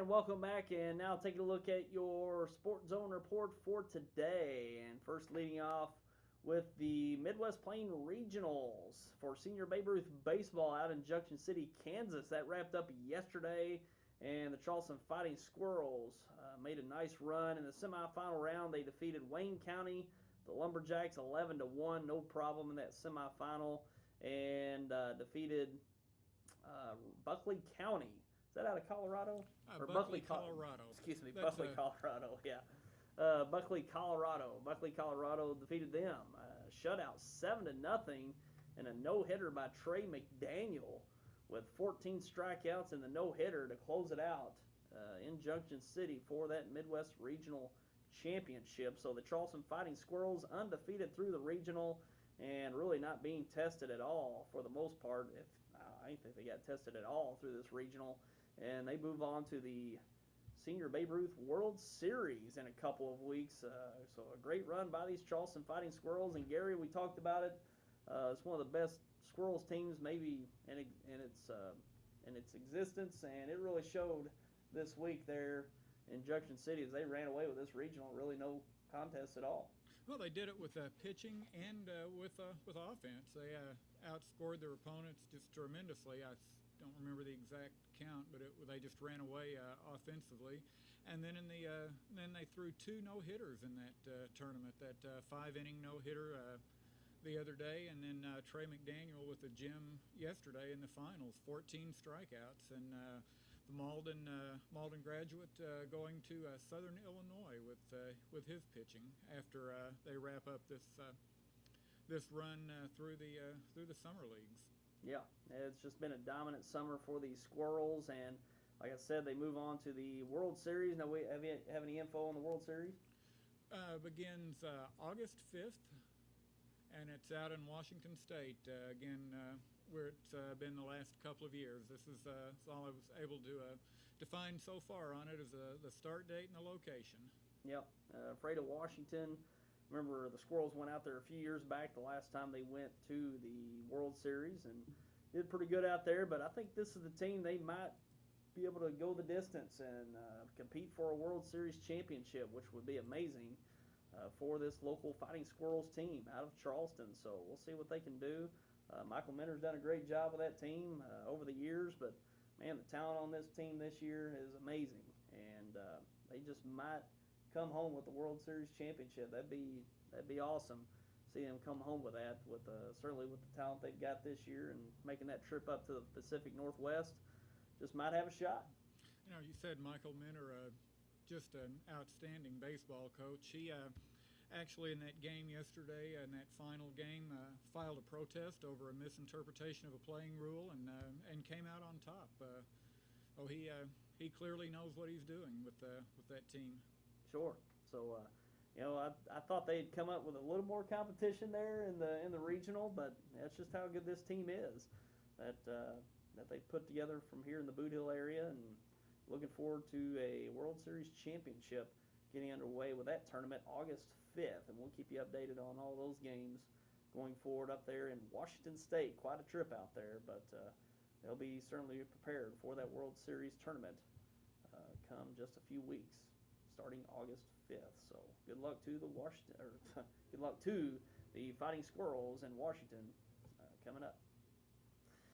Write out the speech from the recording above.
And welcome back. And now take a look at your Sport Zone report for today. And first, leading off with the Midwest Plain Regionals for Senior Babe Ruth Baseball out in Junction City, Kansas. That wrapped up yesterday. And the Charleston Fighting Squirrels made a nice run in the semifinal round. They defeated Wayne County, the Lumberjacks, 11-1, no problem in that semifinal, and defeated Buckley County. Is that out of Colorado? Or Buckley, Colorado. Excuse me, Buckley, Colorado. Yeah, Buckley, Colorado. Buckley, Colorado defeated them. Shutout 7-0, and a no hitter by Trey McDaniel with 14 strikeouts and the no hitter to close it out in Junction City for that Midwest Regional Championship. So the Charleston Fighting Squirrels undefeated through the regional and really not being tested at all for the most part. I don't think they got tested at all through this regional. And they move on to the Senior Babe Ruth World Series in a couple of weeks. So a great run by these Charleston Fighting Squirrels. And Gary, we talked about it. It's one of the best Squirrels teams maybe in its existence, and it really showed this week there in Junction City as they ran away with this regional. Really no contest at all. Well, they did it with pitching and with offense. They outscored their opponents just tremendously. I don't remember the exact count, but they just ran away offensively. And then then they threw 2 no-hitters in that tournament. That 5-inning no-hitter the other day, and then Trey McDaniel with a gem yesterday in the finals, 14 strikeouts, and the Malden graduate going to Southern Illinois with his pitching after they wrap up this run through the summer leagues. Yeah, it's just been a dominant summer for the Squirrels, and like I said, they move on to the World Series. Now, have any info on the World Series? Begins August 5th, and it's out in Washington State. Again, where it's been the last couple of years. This is all I was able to find so far on it is the start date and the location. Yep, Ephrata, Washington. Remember, the Squirrels went out there a few years back, the last time they went to the World Series, and did pretty good out there. But I think this is the team they might be able to go the distance and compete for a World Series championship, which would be amazing for this local Fighting Squirrels team out of Charleston. So we'll see what they can do. Michael Minter's done a great job with that team over the years, but man, the talent on this team this year is amazing, and they just might come home with the World Series championship. That'd be awesome. See them come home with that, with certainly with the talent they've got this year, and making that trip up to the Pacific Northwest, just might have a shot. You know, you said Michael Minter, just an outstanding baseball coach. He actually in that game yesterday, in that final game, filed a protest over a misinterpretation of a playing rule and came out on top. He clearly knows what he's doing with that team. Sure. So, I thought they'd come up with a little more competition there in the regional, but that's just how good this team is that they put together from here in the Boot Hill area, and looking forward to a World Series championship getting underway with that tournament August 5th, and we'll keep you updated on all those games going forward up there in Washington State. Quite a trip out there, but they'll be certainly prepared for that World Series tournament come just a few weeks, starting August 5th. So good luck to good luck to the Fighting Squirrels in Washington coming up.